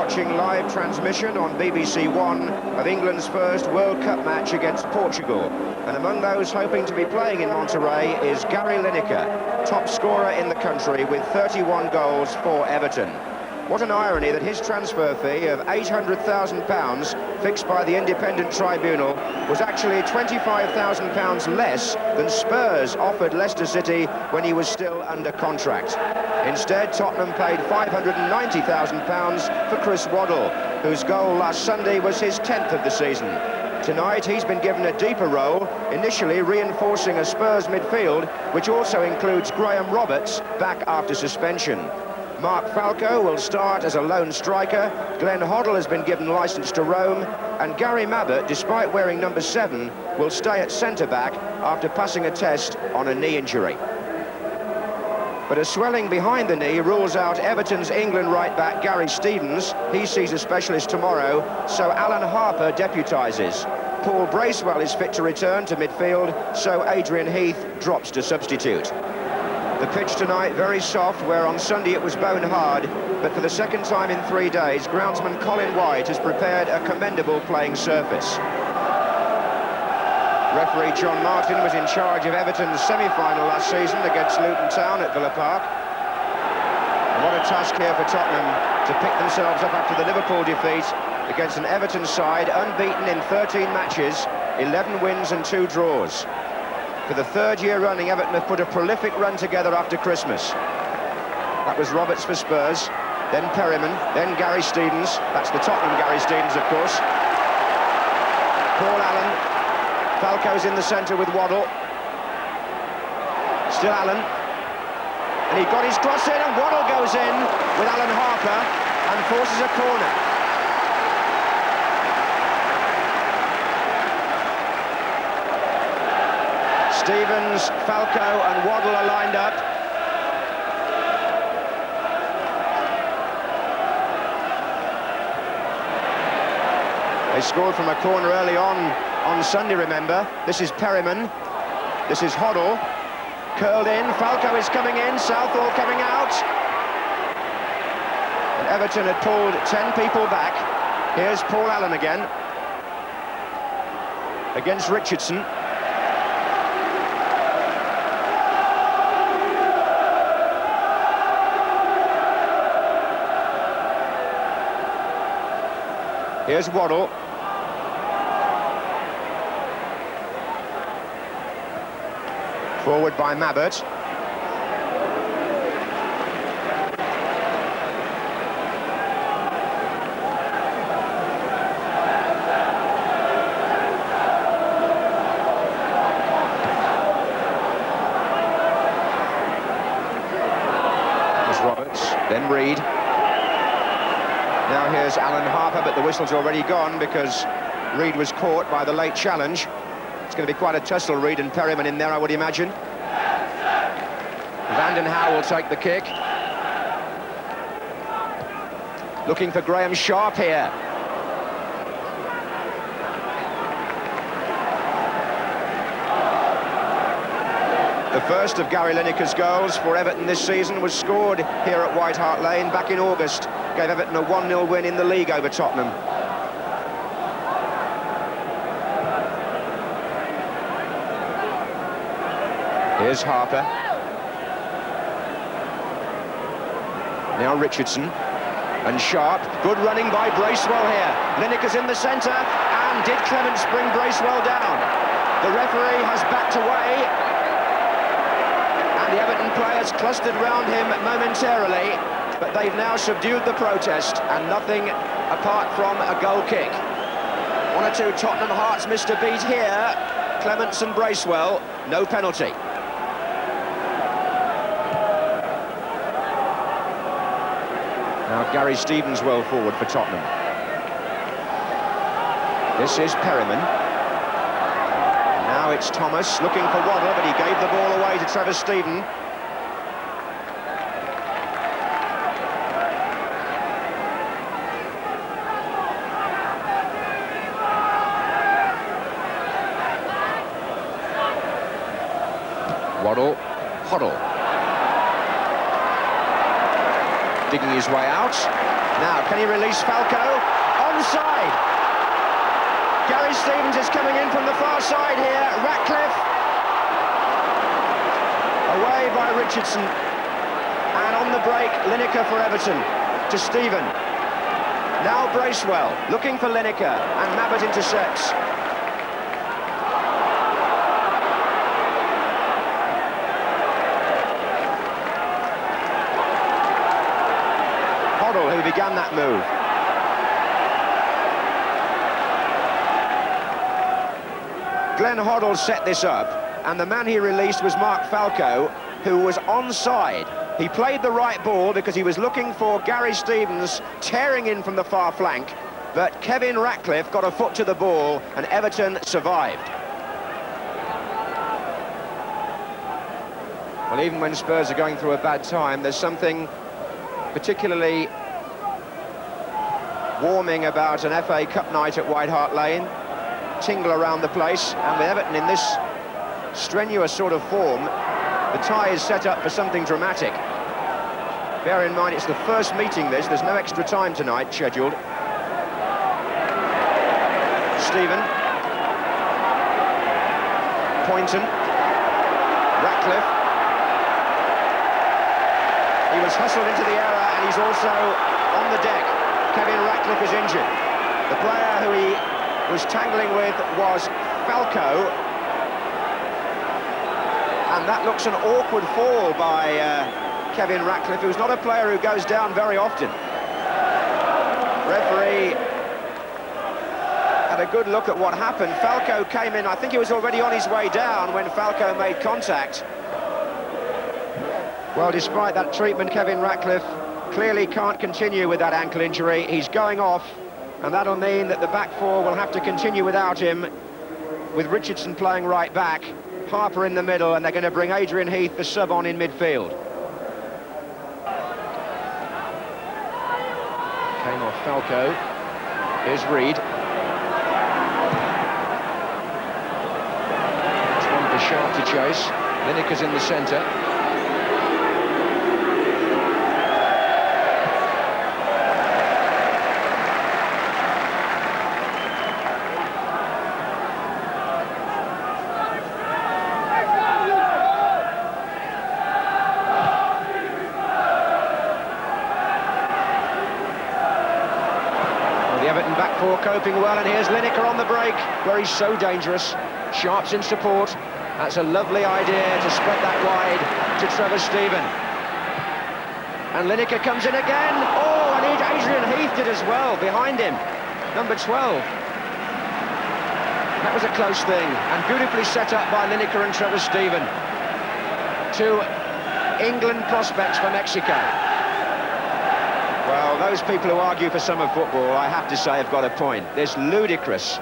watching live transmission on BBC One of England's first World Cup match against Portugal. And among those hoping to be playing in Monterrey is Gary Lineker, top scorer in the country with 31 goals for Everton. What an irony that his transfer fee of £800,000, fixed by the independent tribunal, was actually £25,000 less than Spurs offered Leicester City when he was still under contract. Instead, Tottenham paid £590,000 for Chris Waddle, whose goal last Sunday was his 10th of the season. Tonight, he's been given a deeper role, initially reinforcing a Spurs midfield, which also includes Graham Roberts, back after suspension. Mark Falco will start as a lone striker, Glenn Hoddle has been given licence to roam, and Gary Mabbutt, despite wearing number 7, will stay at centre-back after passing a test on a knee injury. But a swelling behind the knee rules out Everton's England right-back Gary Stevens. He sees a specialist tomorrow, so Alan Harper deputises. Paul Bracewell is fit to return to midfield, so Adrian Heath drops to substitute. The pitch tonight very soft, where on Sunday it was bone hard, but for the second time in 3 days, groundsman Colin White has prepared a commendable playing surface. Referee John Martin was in charge of Everton's semi-final last season against Luton Town at Villa Park. And what a task here for Tottenham to pick themselves up after the Liverpool defeat against an Everton side unbeaten in 13 matches, 11 wins and 2 draws. For the 3rd year running, Everton have put a prolific run together after Christmas. That was Roberts for Spurs, then Perryman, then Gary Stevens. That's the Tottenham Gary Stevens, of course. Paul Allen. Falco's in the centre with Waddle. Still Allen. And he got his cross in, and Waddle goes in with Alan Harper and forces a corner. Stevens, Falco and Waddle are lined up. They scored from a corner early on Sunday, remember. This is Perryman. This is Hoddle. Curled in. Falco is coming in. Southall coming out. And Everton had pulled 10 people back. Here's Paul Allen again. Against Richardson. Here's Waddle. Forward by Mabbutt. There's Roberts, then Reed. Now here's Alan Harper, but the whistle's already gone because Reed was caught by the late challenge. It's going to be quite a tussle, Reed and Perryman in there, I would imagine. Vanden Hauwe will take the kick. Looking for Graham Sharp here. The first of Gary Lineker's goals for Everton this season was scored here at White Hart Lane back in August. Gave Everton a 1-0 win in the league over Tottenham. Here's Harper. Now Richardson. And Sharp. Good running by Bracewell here. Lineker's in the centre. And did Clements bring Bracewell down? The referee has backed away. And the Everton players clustered round him momentarily. But they've now subdued the protest, and nothing apart from a goal kick. 1 or 2 Tottenham hearts missed a beat here. Clements and Bracewell, no penalty. Now Gary Stevens well forward for Tottenham. This is Perryman. Now it's Thomas looking for Waddle, but he gave the ball away to Trevor Steven. Waddle, Hoddle. Digging his way out. Now, can he release Falco? Onside! Gary Stevens is coming in from the far side here. Ratcliffe. Away by Richardson. And on the break, Lineker for Everton. To Stephen. Now Bracewell, looking for Lineker. And Mabbutt intercepts. Hoddle, who began that move. Glenn Hoddle set this up, and the man he released was Mark Falco, who was onside. He played the right ball because he was looking for Gary Stevens tearing in from the far flank, but Kevin Ratcliffe got a foot to the ball, and Everton survived. Well, even when Spurs are going through a bad time, there's something particularly warming about an FA Cup night at White Hart Lane. Tingle around the place, and with Everton in this strenuous sort of form, the tie is set up for something dramatic. Bear in mind, it's the first meeting there's no extra time tonight scheduled. Stephen. Poynton. Ratcliffe. He was hustled into the area, and he's also on the deck. Kevin Ratcliffe is injured. The player who he was tangling with was Falco, and that looks an awkward fall by Kevin Ratcliffe, who's not a player who goes down very often. Referee had a good look at what happened. Falco came in, I think he was already on his way down when Falco made contact. Well, despite that treatment, Kevin Ratcliffe clearly can't continue with that ankle injury. He's going off. And that'll mean that the back four will have to continue without him, with Richardson playing right back, Harper in the middle, and they're going to bring Adrian Heath, the sub, on in midfield. Came off Falco. Here's Reed. It's one for Sharp to chase. Lineker's in the centre. Everton back four coping well, and here's Lineker on the break, where he's so dangerous. Sharp's in support. That's a lovely idea to spread that wide to Trevor Stephen. And Lineker comes in again. Oh, and Adrian Heath did as well, behind him. Number 12. That was a close thing, and beautifully set up by Lineker and Trevor Stephen. Two England prospects for Mexico. Well, those people who argue for summer football, I have to say, have got a point. This ludicrous,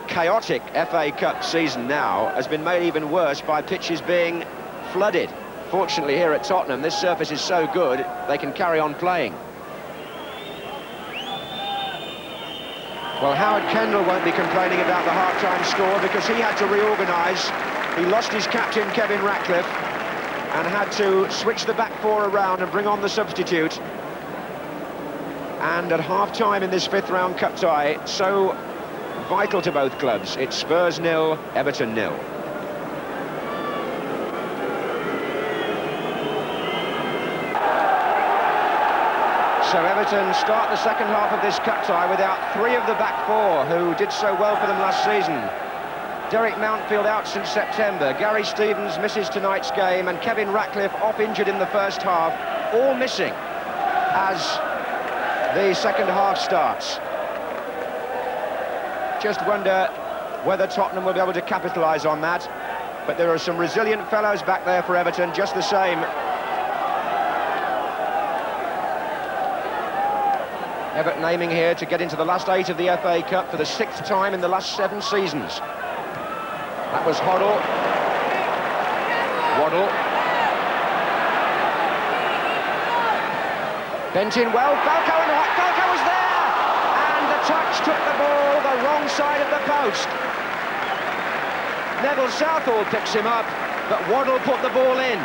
chaotic FA Cup season now has been made even worse by pitches being flooded. Fortunately, here at Tottenham, this surface is so good, they can carry on playing. Well, Howard Kendall won't be complaining about the half-time score because he had to reorganise. He lost his captain, Kevin Ratcliffe, and had to switch the back four around and bring on the substitute. And at half-time in this fifth-round cup tie, so vital to both clubs, it's Spurs 0, Everton 0. So Everton start the second half of this cup tie without three of the back four who did so well for them last season. Derek Mountfield out since September, Gary Stevens misses tonight's game, and Kevin Ratcliffe off injured in the first half, all missing as the second half starts. Just wonder whether Tottenham will be able to capitalise on that, but there are some resilient fellows back there for Everton just the same. Everton aiming here to get into the last 8 of the FA Cup for the 6th time in the last 7 seasons. That was Hoddle. Waddle. Bent in well, Falco was there! And the touch took the ball the wrong side of the post. Neville Southall picks him up, but Waddle put the ball in.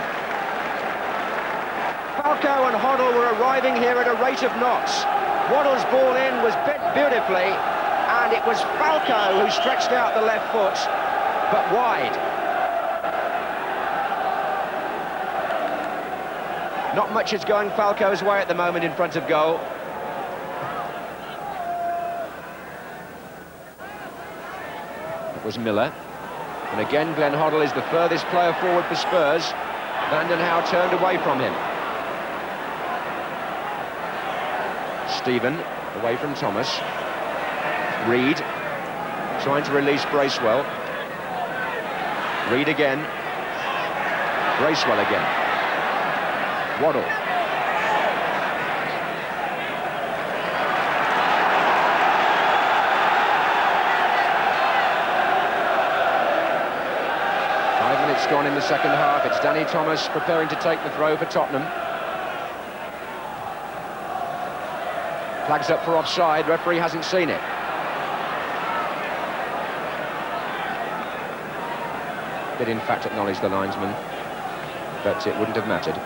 Falco and Hoddle were arriving here at a rate of knots. Waddle's ball in was bit beautifully, and it was Falco who stretched out the left foot, but wide. Not much is going Falco's way at the moment in front of goal. It was Miller. And again, Glenn Hoddle is the furthest player forward for Spurs. Vanden Hauwe turned away from him. Stephen, away from Thomas. Reed, trying to release Bracewell. Reed again. Bracewell again. Waddle. Gone in the second half. It's Danny Thomas preparing to take the throw for Tottenham. Flags up for offside. Referee hasn't seen it. Did in fact acknowledge the linesman, but it wouldn't have mattered.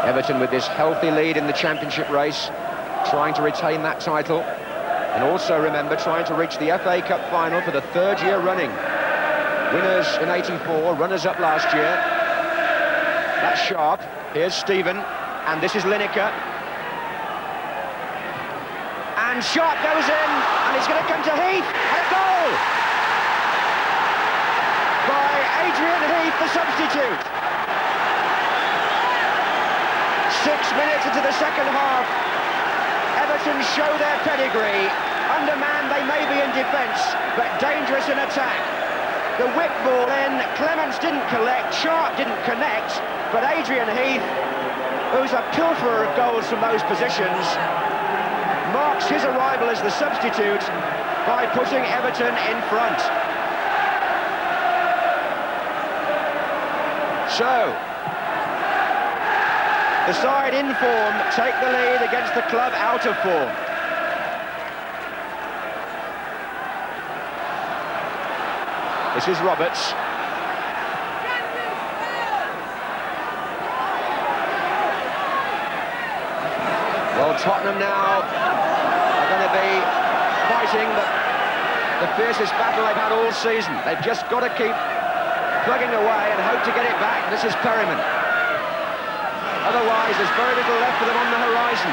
Everton with this healthy lead in the championship race, trying to retain that title, and also, remember, trying to reach the FA Cup final for the third year running. Winners in '84, runners-up last year. That's Sharp. Here's Stephen, and this is Lineker. And Sharp goes in, and it's going to come to Heath, and a goal! By Adrian Heath, the substitute. 6 minutes into the second half, Everton show their pedigree. Undermanned they may be in defence, but dangerous in attack. The whip ball in, Clements didn't collect, Sharp didn't connect, but Adrian Heath, who's a pilferer of goals from those positions, marks his arrival as the substitute by putting Everton in front. So, the side in form take the lead against the club out of form. This is Roberts. Well, Tottenham now are going to be fighting the fiercest battle they've had all season. They've just got to keep plugging away and hope to get it back. This is Perryman. Otherwise, there's very little left for them on the horizon.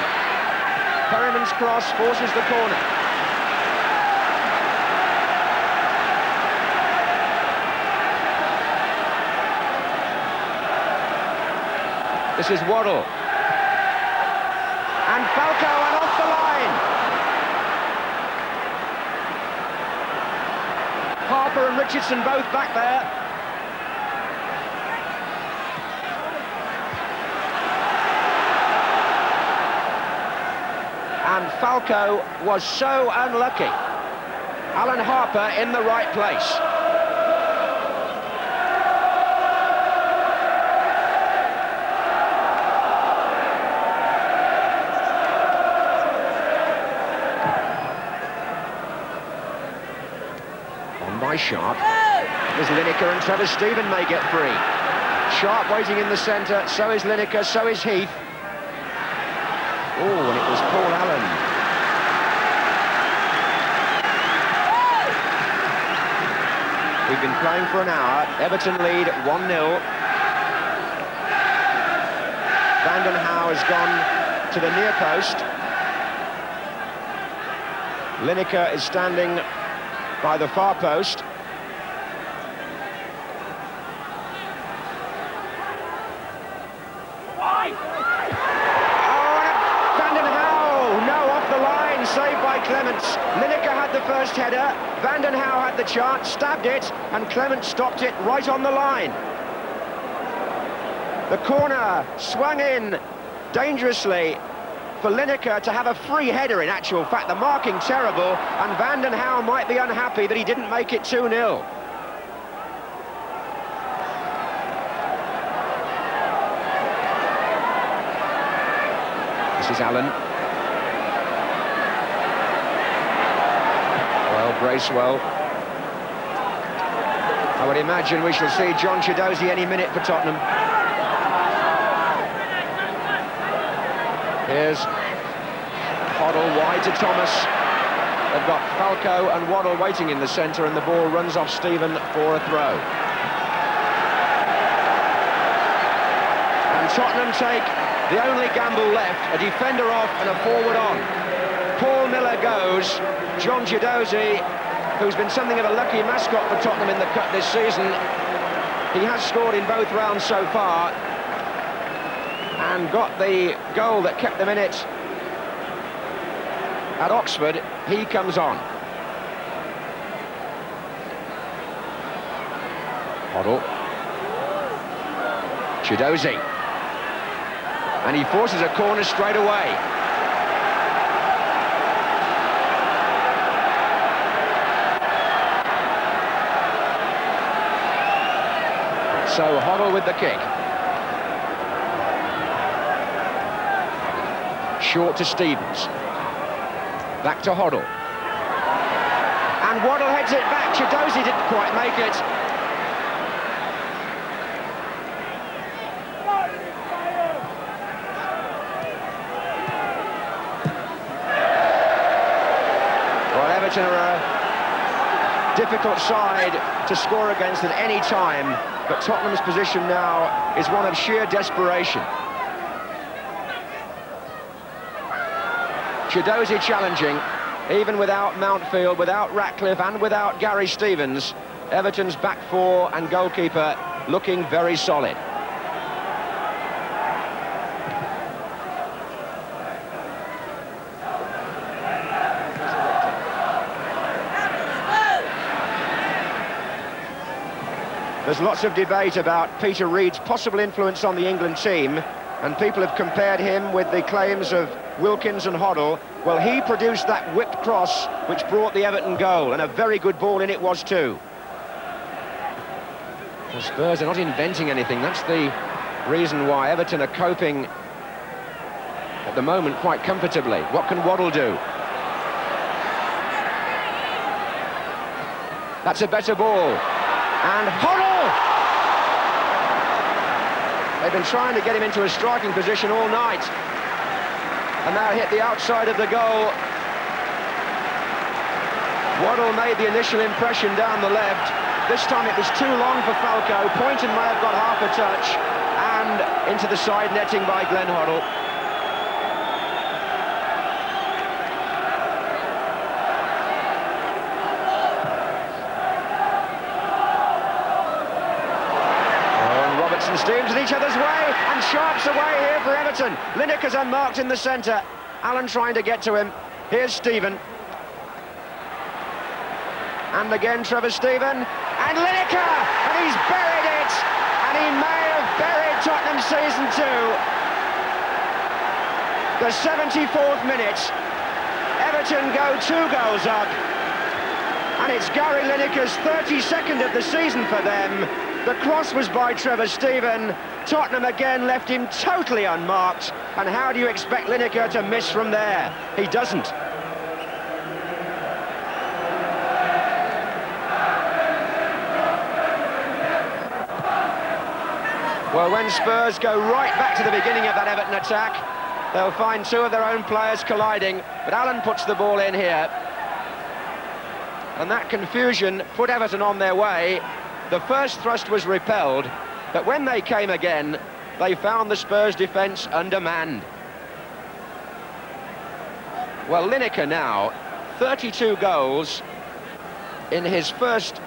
Perryman's cross forces the corner. This is Waddle. And Falco and off the line. Harper and Richardson both back there. And Falco was so unlucky. Alan Harper in the right place. On by Sharp. There's Lineker, and Trevor Stephen may get free. Sharp waiting in the centre, so is Lineker, so is Heath. Oh, and it was Paul Allen. We've been playing for an hour. Everton lead 1-0. Vanden Hauwe has gone to the near post. Lineker is standing by the far post. Saved by Clements. Lineker had the first header, Vanden Hauwe had the chance, stabbed it, and Clements stopped it right on the line. The corner swung in dangerously for Lineker to have a free header in actual fact. The marking terrible, and Vanden Hauwe might be unhappy that he didn't make it 2-0. This is Allen. Bracewell. I would imagine we shall see John Chiedozie any minute for Tottenham. Here's Hoddle wide to Thomas. They've got Falco and Waddle waiting in the centre, and the ball runs off Stephen for a throw. And Tottenham take the only gamble left, a defender off and a forward on. Paul Miller goes. John Chiedozie, who's been something of a lucky mascot for Tottenham in the cup this season, he has scored in both rounds so far and got the goal that kept them in it at Oxford. He comes on. Hoddle. Chiedozie. And he forces a corner straight away. So Hoddle with the kick. Short to Stevens. Back to Hoddle. And Waddle heads it back. Chiedozie didn't quite make it. Well, Everton are a difficult side to score against at any time, but Tottenham's position now is one of sheer desperation. Chiedozie challenging, even without Mountfield, without Ratcliffe and without Gary Stevens. Everton's back four and goalkeeper looking very solid. There's lots of debate about Peter Reid's possible influence on the England team, and people have compared him with the claims of Wilkins and Hoddle. Well, he produced that whipped cross which brought the Everton goal, and a very good ball in it was too. The Spurs are not inventing anything. That's the reason why Everton are coping at the moment quite comfortably. What can Waddle do? That's a better ball. And Hoddle! They've been trying to get him into a striking position all night. And now hit the outside of the goal. Waddle made the initial impression down the left. This time it was too long for Falco. Poynton may have got half a touch. And into the side netting by Glenn Hoddle. Steams in each other's way, and Sharp's away here for Everton. Lineker's unmarked in the centre. Allen trying to get to him. Here's Stephen. And again Trevor Stephen. And Lineker! And he's buried it! And he may have buried Tottenham season 2. The 74th minute. Everton go 2 goals up. And it's Gary Lineker's 32nd of the season for them. The cross was by Trevor Stephen. Tottenham again left him totally unmarked. And how do you expect Lineker to miss from there? He doesn't. Well, when Spurs go right back to the beginning of that Everton attack, they'll find 2 of their own players colliding. But Allen puts the ball in here. And that confusion put Everton on their way. The first thrust was repelled, but when they came again, they found the Spurs defence undermanned. Well, Lineker now, 32 goals in his first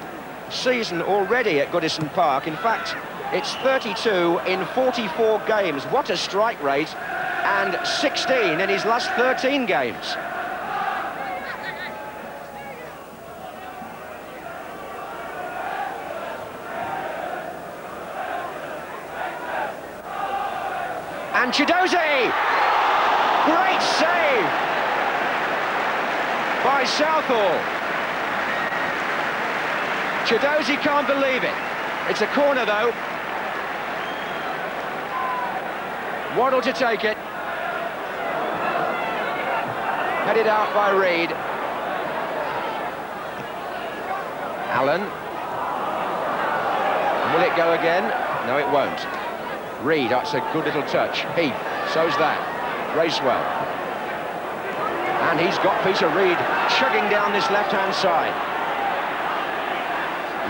season already at Goodison Park. In fact, it's 32 in 44 games. What a strike rate, and 16 in his last 13 games. And Chiedozie! Great save by Southall. Chiedozie can't believe it. It's a corner though. Waddle to take it. Headed out by Reid. Allen. Will it go again? No, it won't. Reed, that's a good little touch. Heath, so's that. Bracewell. And he's got Peter Reed chugging down this left-hand side.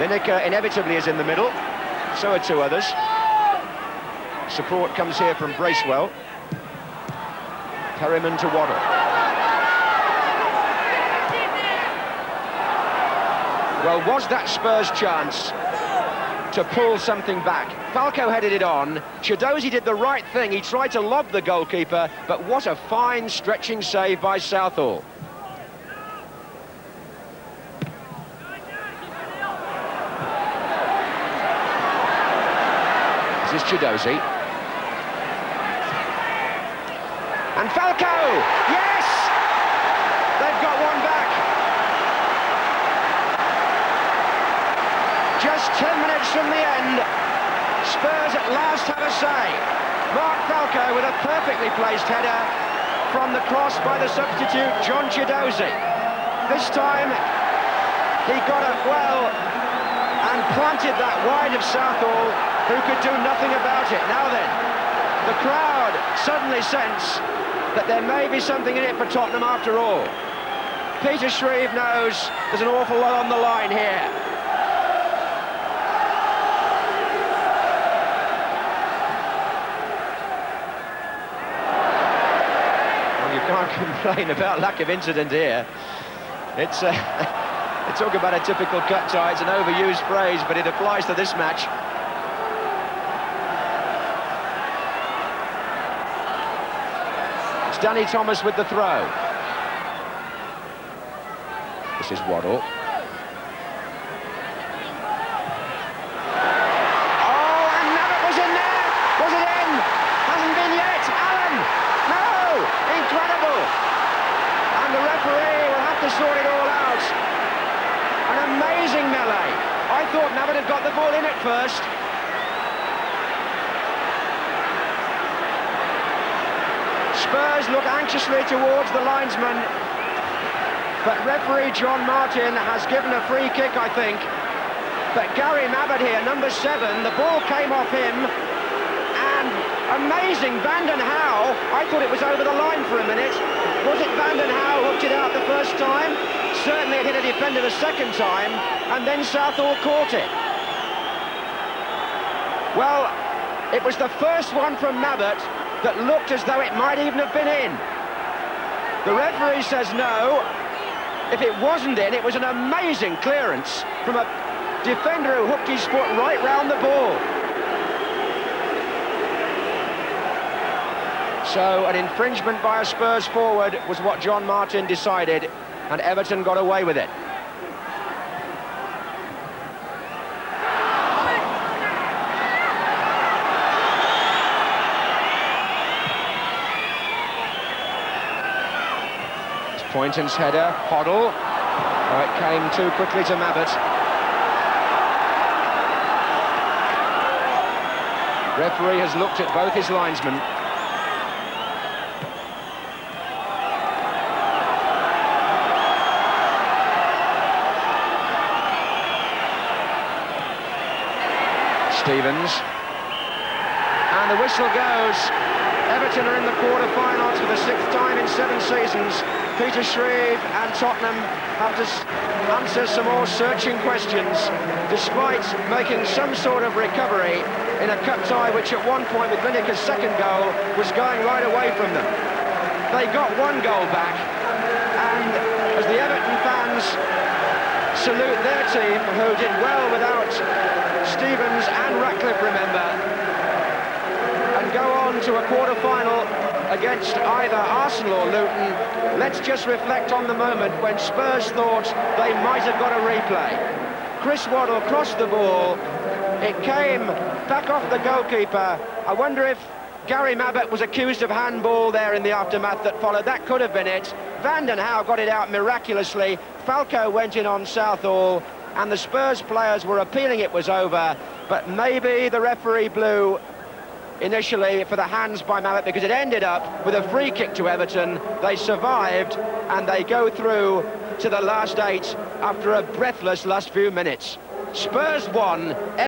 Lineker inevitably is in the middle. So are two others. Support comes here from Bracewell. Perryman to Waddle. Well, was that Spurs' chance to pull something back? Falco headed it on. Chiedozie did the right thing. He tried to lob the goalkeeper, but what a fine stretching save by Southall. This is Chiedozie. And Falco! Yes! They've got one back. Just 10 minutes from the end, Spurs at last have a say. Mark Falco with a perfectly placed header from the cross by the substitute, John Chiedozie. This time, he got it well and planted that wide of Southall, who could do nothing about it. Now then, the crowd suddenly sense that there may be something in it for Tottenham after all. Peter Shreve knows there's an awful lot on the line here. Well, you can't complain about lack of incident here. It's they talk about a typical cut tie, it's an overused phrase, but it applies to this match. Danny Thomas with the throw. This is Waddle. Oh, and Nabbit was in there! Was it in? Hasn't been yet! Allen! No! Incredible! And the referee will have to sort it all out. An amazing melee. I thought Nabbit had got the ball in at first. Spurs look anxiously towards the linesman, but referee John Martin has given a free kick, I think. But Gary Mabbott here, number 7, the ball came off him, and amazing, Vanden Hauwe, I thought it was over the line for a minute. Was it Vanden Hauwe who hooked it out the first time? Certainly it hit a defender the second time, and then Southall caught it. Well, it was the first one from Mabbott that looked as though it might even have been in. The referee says no. If it wasn't in, it was an amazing clearance from a defender who hooked his foot right round the ball. So an infringement by a Spurs forward was what John Martin decided, and Everton got away with it. Poynton's header, Hoddle. Oh, it came too quickly to Mabbott. Referee has looked at both his linesmen. Stevens. And the whistle goes. Everton are in the quarter-finals for the 6th time in 7 seasons. Peter Shreve and Tottenham have to answer some more searching questions, despite making some sort of recovery in a cut tie which at one point with Lineker's second goal was going right away from them. They got one goal back, and as the Everton fans salute their team, who did well without Stevens and Ratcliffe, remember, and go on to a quarter-final against either Arsenal or Luton, let's just reflect on the moment when Spurs thought they might have got a replay. Chris Waddle crossed the ball, it came back off the goalkeeper. I wonder if Gary Mabbott was accused of handball there in the aftermath that followed. That could have been it. Vanden Hauwe got it out miraculously. Falco went in on Southall, and the Spurs players were appealing it was over, but maybe the referee blew initially for the hands by Mabbott, because it ended up with a free kick to Everton. They survived, and they go through to the last 8 after a breathless last few minutes. Spurs won.